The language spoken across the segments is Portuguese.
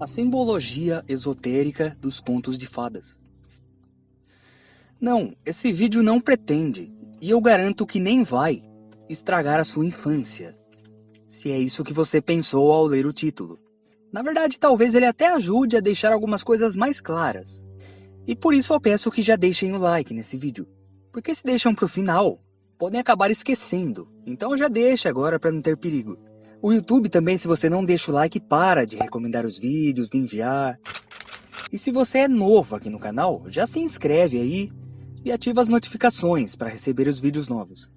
A simbologia esotérica dos contos de fadas. Não, esse vídeo não pretende, e eu garanto que nem vai, estragar a sua infância, se é isso que você pensou ao ler o título. Na verdade, talvez ele até ajude a deixar algumas coisas mais claras. E por isso eu peço que já deixem o like nesse vídeo, porque se deixam para o final, podem acabar esquecendo, então já deixa agora para não ter perigo. O YouTube também, se você não deixa o like, para de recomendar os vídeos, de enviar. E se você é novo aqui no canal, já se inscreve aí e ativa as notificações para receber os vídeos novos.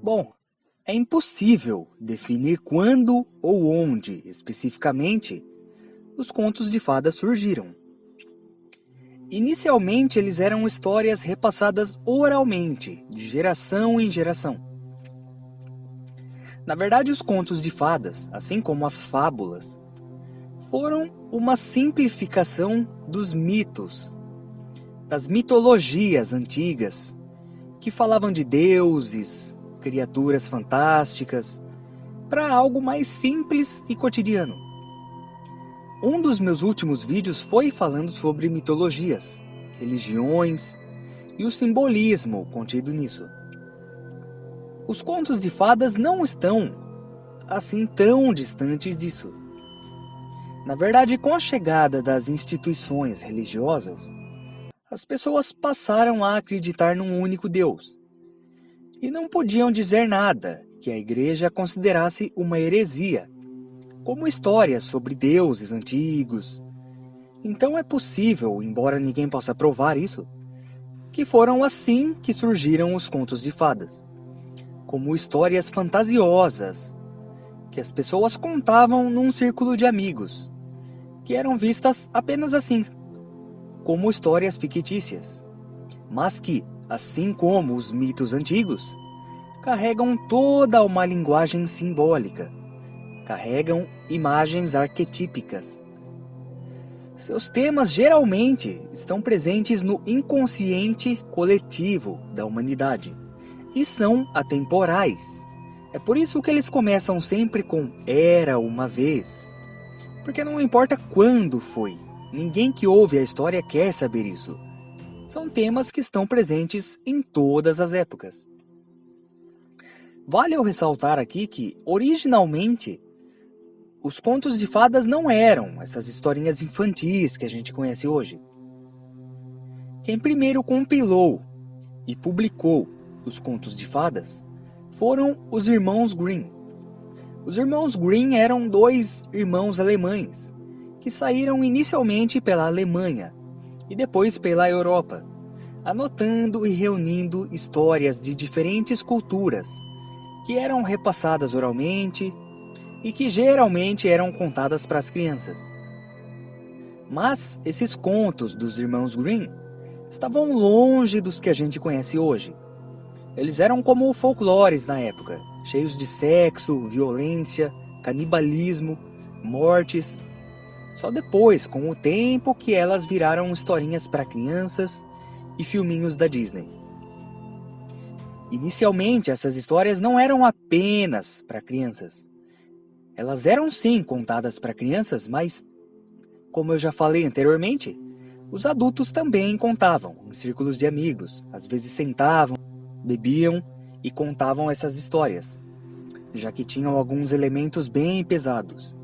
Bom, é impossível definir quando ou onde, especificamente, os contos de fadas surgiram. Inicialmente, eles eram histórias repassadas oralmente, de geração em geração. Na verdade, os contos de fadas, assim como as fábulas, foram uma simplificação dos mitos, das mitologias antigas, que falavam de deuses, criaturas fantásticas, para algo mais simples e cotidiano. Um dos meus últimos vídeos foi falando sobre mitologias, religiões e o simbolismo contido nisso. Os contos de fadas não estão, assim, tão distantes disso. Na verdade, com a chegada das instituições religiosas, as pessoas passaram a acreditar num único Deus. E não podiam dizer nada que a igreja considerasse uma heresia, como histórias sobre deuses antigos. Então é possível, embora ninguém possa provar isso, que foram assim que surgiram os contos de fadas, como histórias fantasiosas, que as pessoas contavam num círculo de amigos, que eram vistas apenas assim, como histórias fictícias, mas que, assim como os mitos antigos, carregam toda uma linguagem simbólica, carregam imagens arquetípicas. Seus temas geralmente estão presentes no inconsciente coletivo da humanidade e são atemporais. É por isso que eles começam sempre com "era uma vez", porque não importa quando foi, ninguém que ouve a história quer saber isso. São temas que estão presentes em todas as épocas. Vale eu ressaltar aqui que, originalmente, os contos de fadas não eram essas historinhas infantis que a gente conhece hoje. Quem primeiro compilou e publicou os contos de fadas foram os irmãos Grimm. Os irmãos Grimm eram dois irmãos alemães que saíram inicialmente pela Alemanha e depois pela Europa, anotando e reunindo histórias de diferentes culturas que eram repassadas oralmente e que geralmente eram contadas para as crianças. Mas esses contos dos irmãos Grimm estavam longe dos que a gente conhece hoje. Eles eram como folclores na época, cheios de sexo, violência, canibalismo, mortes. Só depois, com o tempo, que elas viraram historinhas para crianças e filminhos da Disney. Inicialmente, essas histórias não eram apenas para crianças. Elas eram sim contadas para crianças, mas, como eu já falei anteriormente, os adultos também contavam, em círculos de amigos. Às vezes sentavam, bebiam e contavam essas histórias, já que tinham alguns elementos bem pesados.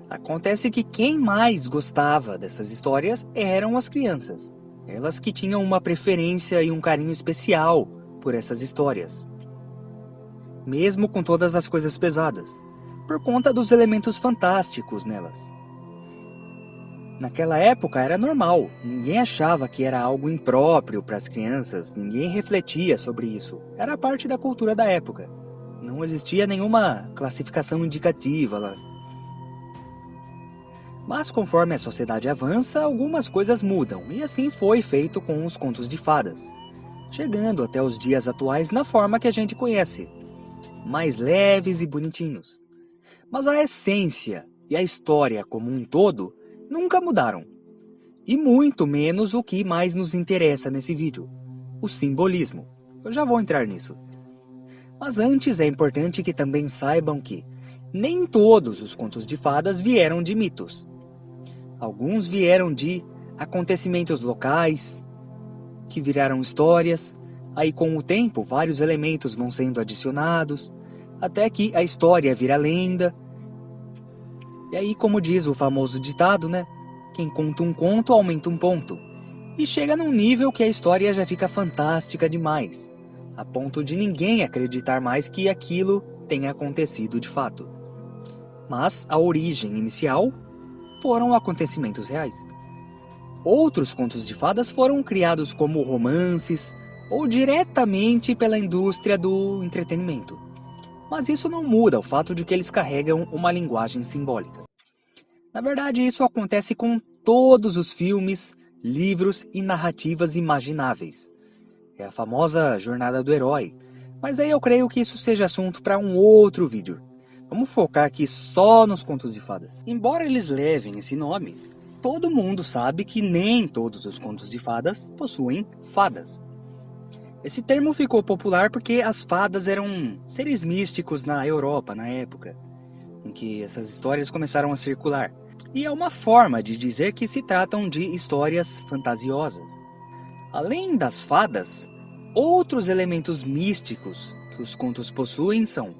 Acontece que quem mais gostava dessas histórias eram as crianças. Elas que tinham uma preferência e um carinho especial por essas histórias, mesmo com todas as coisas pesadas, por conta dos elementos fantásticos nelas. Naquela época era normal, ninguém achava que era algo impróprio para as crianças, ninguém refletia sobre isso. Era parte da cultura da época. Não existia nenhuma classificação indicativa lá. Mas conforme a sociedade avança, algumas coisas mudam, e assim foi feito com os contos de fadas, chegando até os dias atuais na forma que a gente conhece, mais leves e bonitinhos. Mas a essência e a história como um todo nunca mudaram. E muito menos o que mais nos interessa nesse vídeo, o simbolismo. Eu já vou entrar nisso. Mas antes é importante que também saibam que nem todos os contos de fadas vieram de mitos. Alguns vieram de acontecimentos locais, que viraram histórias. Aí com o tempo vários elementos vão sendo adicionados, até que a história vira lenda. E aí, como diz o famoso ditado, né? Quem conta um conto aumenta um ponto. E chega num nível que a história já fica fantástica demais, a ponto de ninguém acreditar mais que aquilo tenha acontecido de fato. Mas a origem inicial foram acontecimentos reais. Outros contos de fadas foram criados como romances ou diretamente pela indústria do entretenimento. Mas isso não muda o fato de que eles carregam uma linguagem simbólica. Na verdade, isso acontece com todos os filmes, livros e narrativas imagináveis. É a famosa jornada do herói, mas aí eu creio que isso seja assunto para um outro vídeo. Vamos focar aqui só nos contos de fadas. Embora eles levem esse nome, todo mundo sabe que nem todos os contos de fadas possuem fadas. Esse termo ficou popular porque as fadas eram seres místicos na Europa na época em que essas histórias começaram a circular. E é uma forma de dizer que se tratam de histórias fantasiosas. Além das fadas, outros elementos místicos que os contos possuem são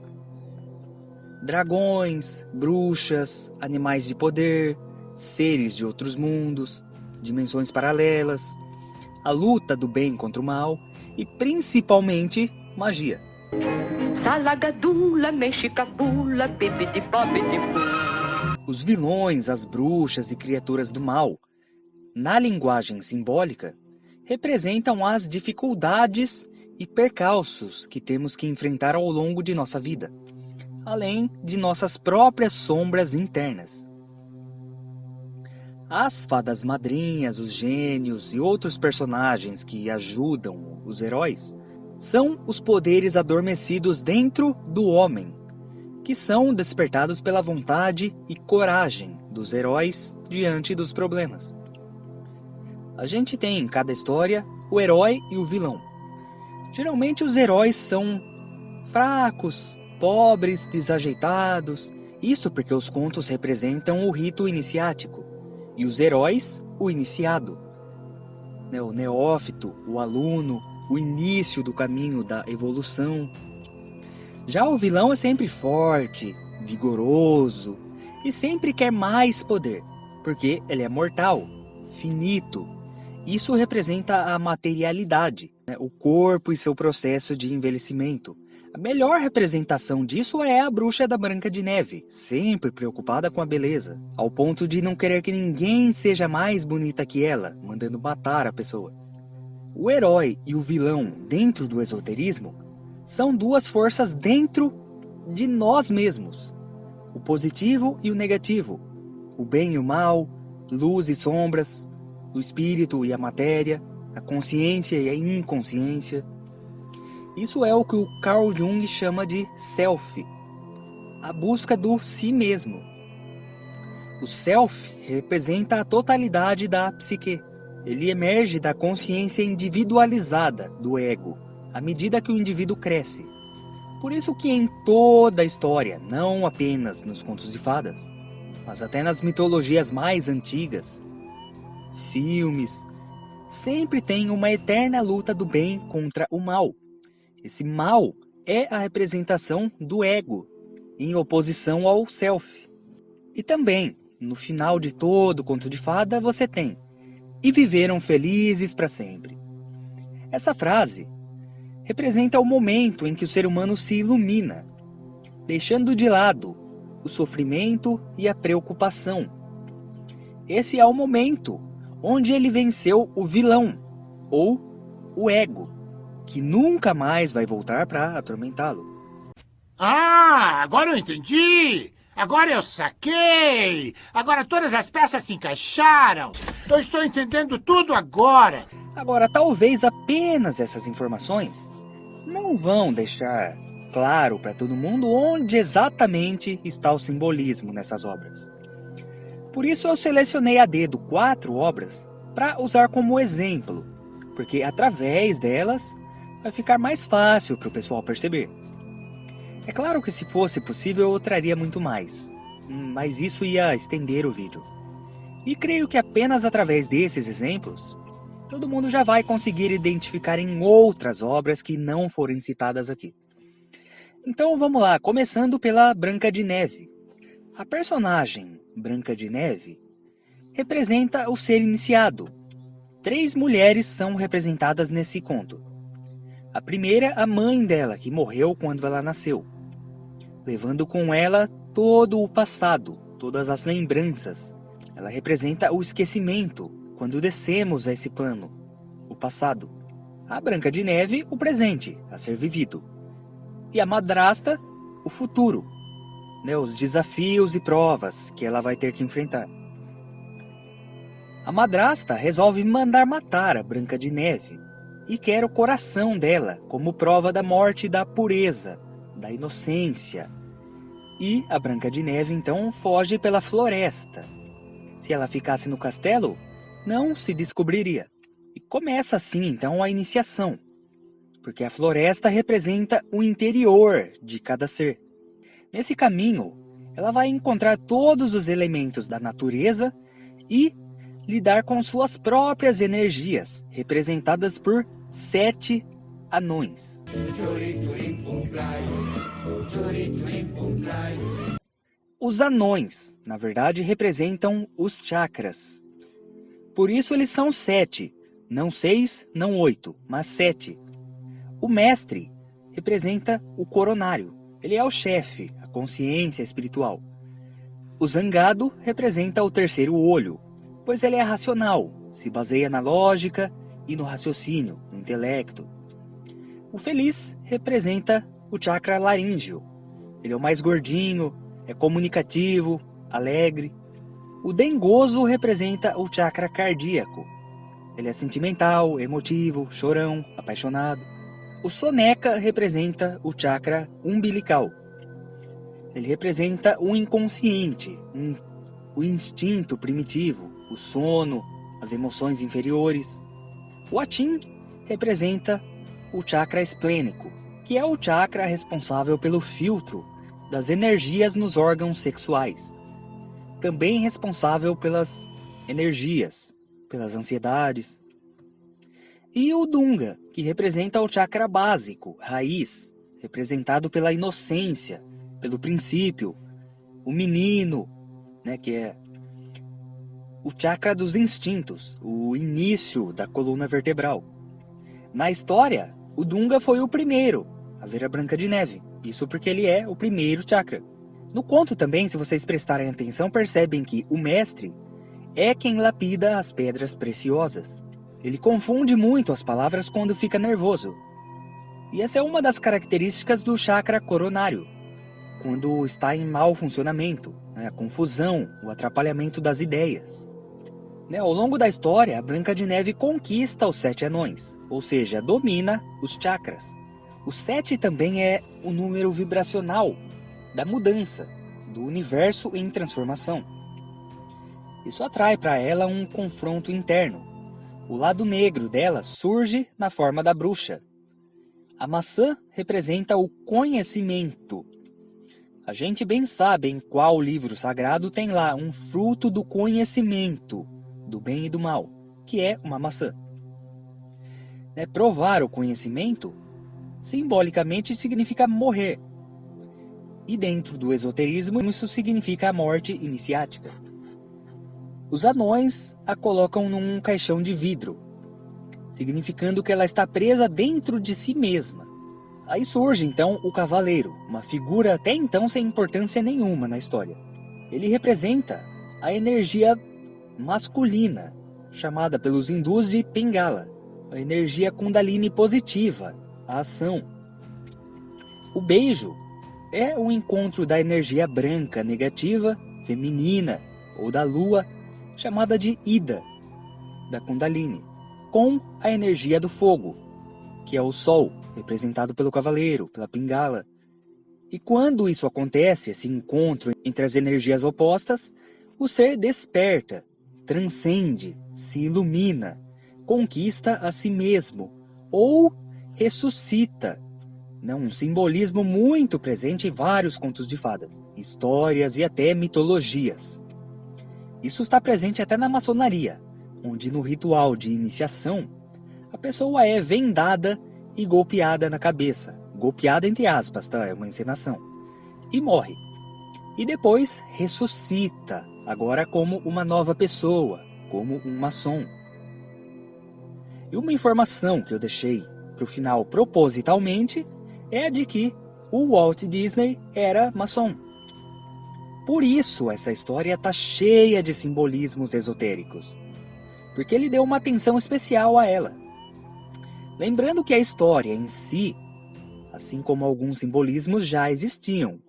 dragões, bruxas, animais de poder, seres de outros mundos, dimensões paralelas, a luta do bem contra o mal e principalmente magia. Salagadula, mexicabula, os vilões, as bruxas e criaturas do mal, na linguagem simbólica, representam as dificuldades e percalços que temos que enfrentar ao longo de nossa vida, além de nossas próprias sombras internas. As fadas madrinhas, os gênios e outros personagens que ajudam os heróis são os poderes adormecidos dentro do homem, que são despertados pela vontade e coragem dos heróis diante dos problemas. A gente tem em cada história o herói e o vilão. Geralmente os heróis são fracos, pobres, desajeitados. Isso porque os contos representam o rito iniciático. E os heróis, o iniciado. O neófito, o aluno, o início do caminho da evolução. Já o vilão é sempre forte, vigoroso e sempre quer mais poder, porque ele é mortal, finito. Isso representa a materialidade, o corpo e seu processo de envelhecimento. A melhor representação disso é a bruxa da Branca de Neve, sempre preocupada com a beleza, ao ponto de não querer que ninguém seja mais bonita que ela, mandando matar a pessoa. O herói e o vilão dentro do esoterismo são duas forças dentro de nós mesmos. O positivo e o negativo, o bem e o mal, luz e sombras, o espírito e a matéria, a consciência e a inconsciência. Isso é o que o Carl Jung chama de self, a busca do si mesmo. O self representa a totalidade da psique. Ele emerge da consciência individualizada do ego, à medida que o indivíduo cresce. Por isso que em toda a história, não apenas nos contos de fadas, mas até nas mitologias mais antigas, filmes, sempre tem uma eterna luta do bem contra o mal. Esse mal é a representação do ego, em oposição ao self. E também, no final de todo conto de fada, você tem: e viveram felizes para sempre. Essa frase representa o momento em que o ser humano se ilumina, deixando de lado o sofrimento e a preocupação. Esse é o momento onde ele venceu o vilão, ou o ego, que nunca mais vai voltar para atormentá-lo. Ah, agora eu entendi! Agora eu saquei! Agora todas as peças se encaixaram! Eu estou entendendo tudo agora! Agora, talvez apenas essas informações não vão deixar claro para todo mundo onde exatamente está o simbolismo nessas obras. Por isso eu selecionei a dedo 4 obras para usar como exemplo, porque através delas vai ficar mais fácil para o pessoal perceber. É claro que se fosse possível eu traria muito mais, mas isso ia estender o vídeo. E creio que apenas através desses exemplos, todo mundo já vai conseguir identificar em outras obras que não forem citadas aqui. Então vamos lá, começando pela Branca de Neve. A personagem Branca de Neve representa o ser iniciado. 3 mulheres são representadas nesse conto. A primeira, a mãe dela, que morreu quando ela nasceu, levando com ela todo o passado, todas as lembranças. Ela representa o esquecimento, quando descemos a esse plano, o passado. A Branca de Neve, o presente, a ser vivido. E a madrasta, o futuro, os desafios e provas que ela vai ter que enfrentar. A madrasta resolve mandar matar a Branca de Neve e quer o coração dela como prova da morte da pureza, da inocência. E a Branca de Neve então foge pela floresta. Se ela ficasse no castelo, não se descobriria. E começa assim então a iniciação, porque a floresta representa o interior de cada ser. Nesse caminho, ela vai encontrar todos os elementos da natureza e lidar com suas próprias energias, representadas por 7 anões. Os anões, na verdade, representam os chakras. Por isso eles são 7, não 6, não 8, mas 7. O mestre representa o coronário, ele é o chefe, a consciência espiritual. O zangado representa o terceiro olho, pois ele é racional, se baseia na lógica e no raciocínio, no intelecto. O feliz representa o chakra laríngeo. Ele é o mais gordinho, é comunicativo, alegre. O dengoso representa o chakra cardíaco. Ele é sentimental, emotivo, chorão, apaixonado. O soneca representa o chakra umbilical. Ele representa o inconsciente, o instinto primitivo, o sono, as emoções inferiores. O Atin representa o chakra esplênico, que é o chakra responsável pelo filtro das energias nos órgãos sexuais. Também responsável pelas energias, pelas ansiedades. E o Dunga, que representa o chakra básico, raiz, representado pela inocência, pelo princípio, o menino, que é o chakra dos instintos, o início da coluna vertebral. Na história, o Dunga foi o primeiro a ver a Branca de Neve, isso porque ele é o primeiro chakra. No conto também, se vocês prestarem atenção, percebem que o mestre é quem lapida as pedras preciosas. Ele confunde muito as palavras quando fica nervoso. E essa é uma das características do chakra coronário, quando está em mau funcionamento, a confusão, o atrapalhamento das ideias. Ao longo da história, a Branca de Neve conquista os 7 anões, ou seja, domina os chakras. O 7 também é o número vibracional da mudança, do universo em transformação. Isso atrai para ela um confronto interno. O lado negro dela surge na forma da bruxa. A maçã representa o conhecimento. A gente bem sabe em qual livro sagrado tem lá um fruto do conhecimento, do bem e do mal, que é uma maçã. Provar o conhecimento, simbolicamente, significa morrer. E dentro do esoterismo, isso significa a morte iniciática. Os anões a colocam num caixão de vidro, significando que ela está presa dentro de si mesma. Aí surge então o cavaleiro, uma figura até então sem importância nenhuma na história. Ele representa a energia masculina, chamada pelos hindus de Pingala, a energia Kundalini positiva, a ação. O beijo é o encontro da energia branca negativa, feminina, ou da lua, chamada de Ida, da Kundalini, com a energia do fogo, que é o sol, representado pelo cavaleiro, pela Pingala. E quando isso acontece, esse encontro entre as energias opostas, o ser desperta, transcende, se ilumina, conquista a si mesmo, ou ressuscita, Um simbolismo muito presente em vários contos de fadas, histórias e até mitologias. Isso está presente até na maçonaria, onde no ritual de iniciação, a pessoa é vendada e golpeada na cabeça. Golpeada entre aspas, tá? É uma encenação. E morre. E depois ressuscita, agora como uma nova pessoa, como um maçom. E uma informação que eu deixei para o final propositalmente é a de que o Walt Disney era maçom. Por isso essa história está cheia de simbolismos esotéricos, porque ele deu uma atenção especial a ela. Lembrando que a história em si, assim como alguns simbolismos já existiam,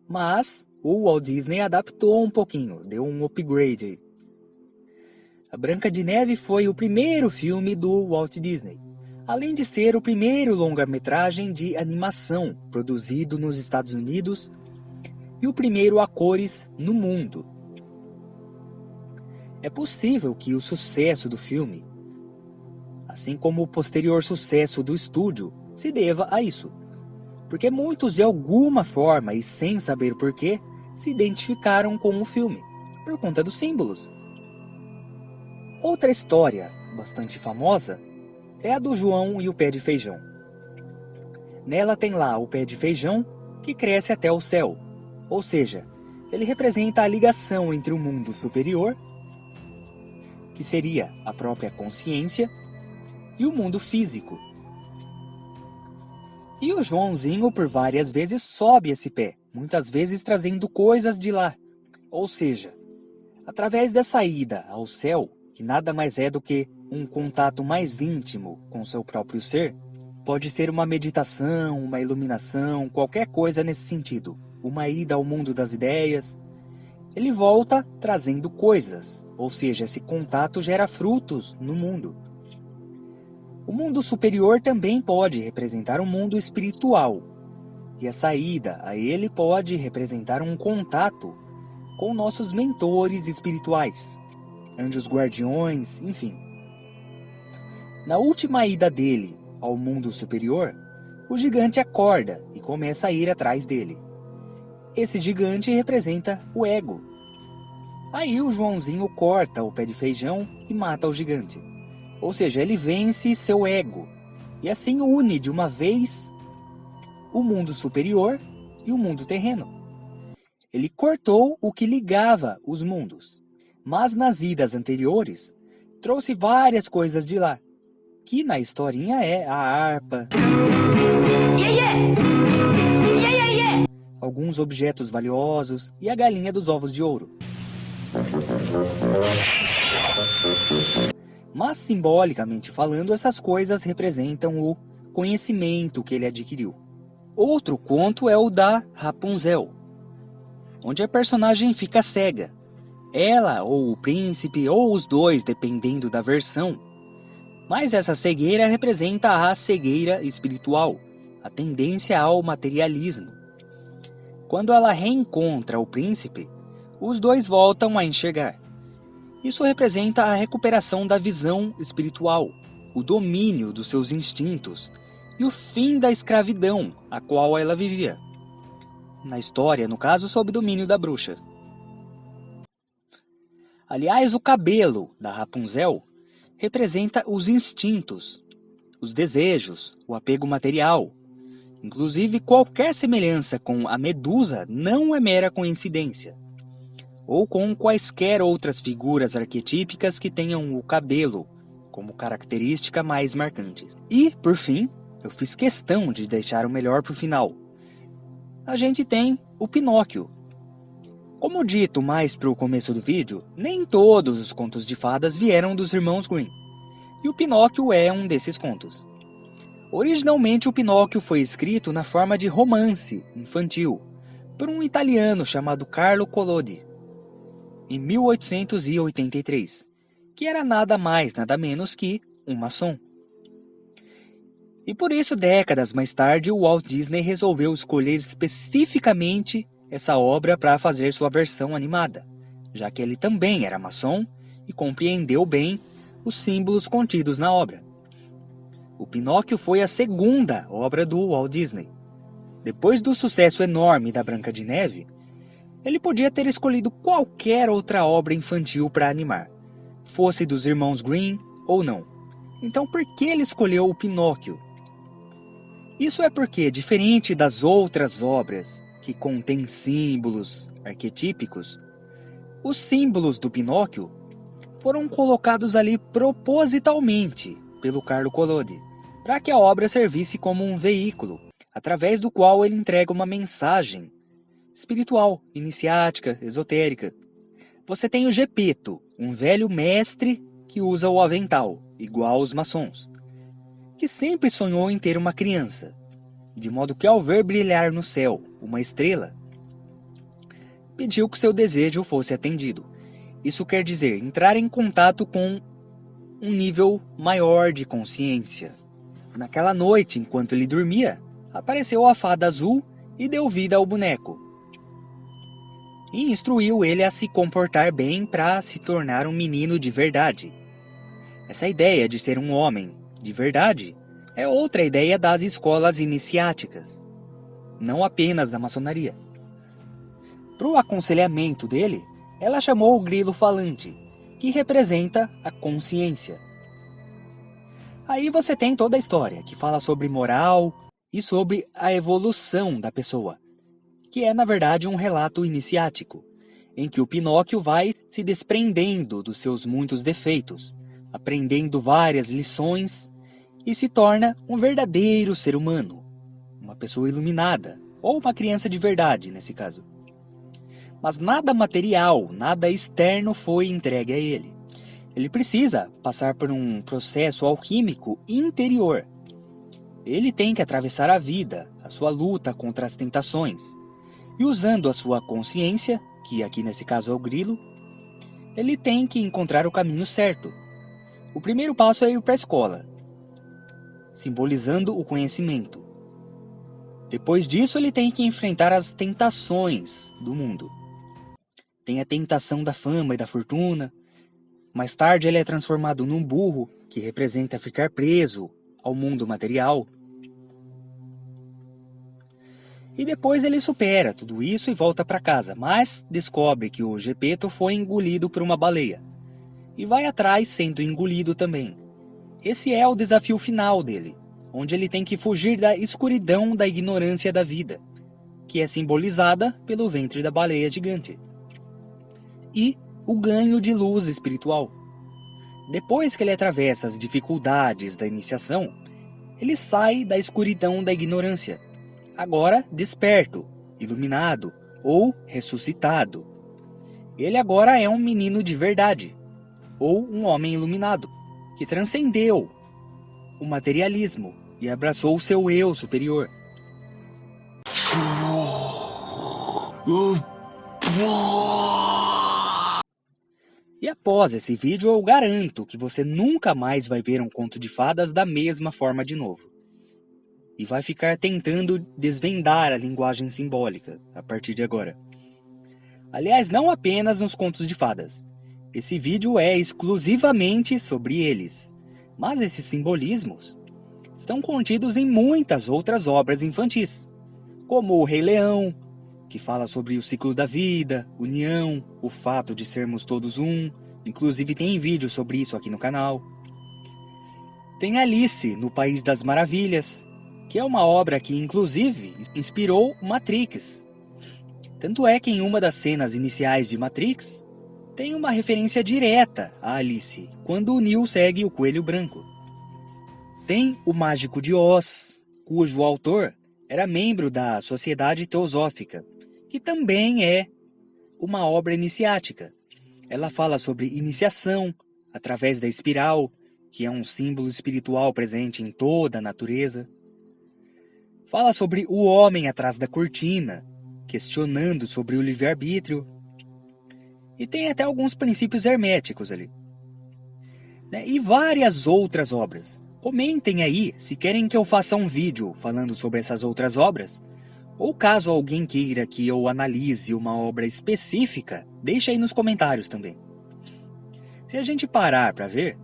mas o Walt Disney adaptou um pouquinho, deu um upgrade. A Branca de Neve foi o primeiro filme do Walt Disney, além de ser o primeiro longa-metragem de animação produzido nos Estados Unidos e o primeiro a cores no mundo. É possível que o sucesso do filme, assim como o posterior sucesso do estúdio, se deva a isso, porque muitos de alguma forma e sem saber porquê, se identificaram com o filme, por conta dos símbolos. Outra história bastante famosa é a do João e o pé de feijão. Nela tem lá o pé de feijão que cresce até o céu, ou seja, ele representa a ligação entre o mundo superior, que seria a própria consciência, e o mundo físico. E o Joãozinho por várias vezes sobe esse pé, muitas vezes trazendo coisas de lá, ou seja, através dessa ida ao céu, que nada mais é do que um contato mais íntimo com seu próprio ser, pode ser uma meditação, uma iluminação, qualquer coisa nesse sentido, uma ida ao mundo das ideias. Ele volta trazendo coisas, ou seja, esse contato gera frutos no mundo. O mundo superior também pode representar um mundo espiritual, e a saída a ele pode representar um contato com nossos mentores espirituais, anjos guardiões, enfim. Na última ida dele ao mundo superior, o gigante acorda e começa a ir atrás dele. Esse gigante representa o ego. Aí o Joãozinho corta o pé de feijão e mata o gigante. Ou seja, ele vence seu ego e assim une de uma vez o mundo superior e o mundo terreno. Ele cortou o que ligava os mundos, mas nas idas anteriores trouxe várias coisas de lá, que na historinha é a harpa, alguns objetos valiosos e a galinha dos ovos de ouro. Mas simbolicamente falando, essas coisas representam o conhecimento que ele adquiriu. Outro conto é o da Rapunzel, onde a personagem fica cega. Ela, ou o príncipe, ou os dois, dependendo da versão. Mas essa cegueira representa a cegueira espiritual, a tendência ao materialismo. Quando ela reencontra o príncipe, os dois voltam a enxergar. Isso representa a recuperação da visão espiritual, o domínio dos seus instintos e o fim da escravidão a qual ela vivia. Na história, no caso, sob domínio da bruxa. Aliás, o cabelo da Rapunzel representa os instintos, os desejos, o apego material. Inclusive, qualquer semelhança com a Medusa não é mera coincidência. Ou com quaisquer outras figuras arquetípicas que tenham o cabelo como característica mais marcante. E, por fim, eu fiz questão de deixar o melhor para o final. A gente tem o Pinóquio. Como dito mais para o começo do vídeo, nem todos os contos de fadas vieram dos irmãos Grimm. E o Pinóquio é um desses contos. Originalmente o Pinóquio foi escrito na forma de romance infantil, por um italiano chamado Carlo Collodi, em 1883, que era nada mais nada menos que um maçom. E por isso, décadas mais tarde, o Walt Disney resolveu escolher especificamente essa obra para fazer sua versão animada, já que ele também era maçom e compreendeu bem os símbolos contidos na obra. O Pinóquio foi a segunda obra do Walt Disney, Depois do sucesso enorme da Branca de Neve, ele podia ter escolhido qualquer outra obra infantil para animar, fosse dos irmãos Grimm ou não. Então por que ele escolheu o Pinóquio? Isso é porque, diferente das outras obras que contêm símbolos arquetípicos, os símbolos do Pinóquio foram colocados ali propositalmente pelo Carlo Collodi, para que a obra servisse como um veículo, através do qual ele entrega uma mensagem espiritual, iniciática, esotérica. Você tem o Gepeto, um velho mestre que usa o avental, igual os maçons, que sempre sonhou em ter uma criança, de modo que ao ver brilhar no céu uma estrela, pediu que seu desejo fosse atendido. Isso quer dizer entrar em contato com um nível maior de consciência. Naquela noite, enquanto ele dormia, apareceu a fada azul e deu vida ao boneco. E instruiu ele a se comportar bem para se tornar um menino de verdade. Essa ideia de ser um homem de verdade é outra ideia das escolas iniciáticas, não apenas da maçonaria. Para o aconselhamento dele, ela chamou o grilo falante, que representa a consciência. Aí você tem toda a história, que fala sobre moral e sobre a evolução da pessoa, que é na verdade um relato iniciático, em que o Pinóquio vai se desprendendo dos seus muitos defeitos, aprendendo várias lições e se torna um verdadeiro ser humano, uma pessoa iluminada, ou uma criança de verdade nesse caso. Mas nada material, nada externo foi entregue a ele. Ele precisa passar por um processo alquímico interior. Ele tem que atravessar a vida, a sua luta contra as tentações. E usando a sua consciência, que aqui nesse caso é o grilo, ele tem que encontrar o caminho certo. O primeiro passo é ir para a escola, simbolizando o conhecimento. Depois disso, ele tem que enfrentar as tentações do mundo. Tem a tentação da fama e da fortuna. Mais tarde, ele é transformado num burro, que representa ficar preso ao mundo material. E depois ele supera tudo isso e volta para casa, mas descobre que o Gepeto foi engolido por uma baleia. E vai atrás sendo engolido também. Esse é o desafio final dele, onde ele tem que fugir da escuridão da ignorância da vida, que é simbolizada pelo ventre da baleia gigante. E o ganho de luz espiritual. Depois que ele atravessa as dificuldades da iniciação, ele sai da escuridão da ignorância, agora desperto, iluminado ou ressuscitado. Ele agora é um menino de verdade, ou um homem iluminado, que transcendeu o materialismo e abraçou o seu eu superior. E após esse vídeo eu garanto que você nunca mais vai ver um conto de fadas da mesma forma de novo. E vai ficar tentando desvendar a linguagem simbólica a partir de agora. Aliás, não apenas nos contos de fadas. Esse vídeo é exclusivamente sobre eles. Mas esses simbolismos estão contidos em muitas outras obras infantis, como O Rei Leão, que fala sobre o ciclo da vida, união, o fato de sermos todos um. Inclusive tem vídeo sobre isso aqui no canal. Tem Alice no País das Maravilhas, que é uma obra que inclusive inspirou Matrix. Tanto é que em uma das cenas iniciais de Matrix, tem uma referência direta a Alice, quando o Neo segue o Coelho Branco. Tem O Mágico de Oz, cujo autor era membro da Sociedade Teosófica, que também é uma obra iniciática. Ela fala sobre iniciação através da espiral, que é um símbolo espiritual presente em toda a natureza. Fala sobre o homem atrás da cortina, questionando sobre o livre-arbítrio. E tem até alguns princípios herméticos ali. E várias outras obras. Comentem aí se querem que eu faça um vídeo falando sobre essas outras obras. Ou caso alguém queira que eu analise uma obra específica, deixa aí nos comentários também. Se a gente parar para ver,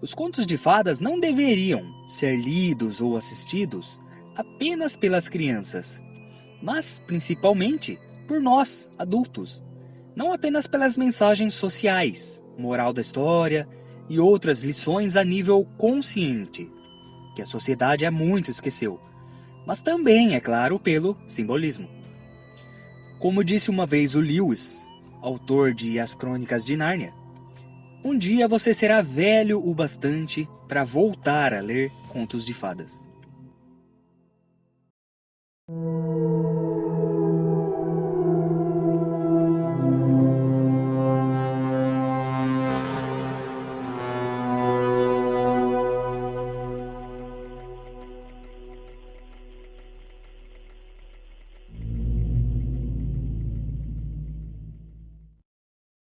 os contos de fadas não deveriam ser lidos ou assistidos apenas pelas crianças, mas principalmente por nós, adultos. Não apenas pelas mensagens sociais, moral da história e outras lições a nível consciente, que a sociedade há muito esqueceu, mas também, é claro, pelo simbolismo. Como disse uma vez o Lewis, autor de As Crônicas de Nárnia, um dia você será velho o bastante para voltar a ler contos de fadas.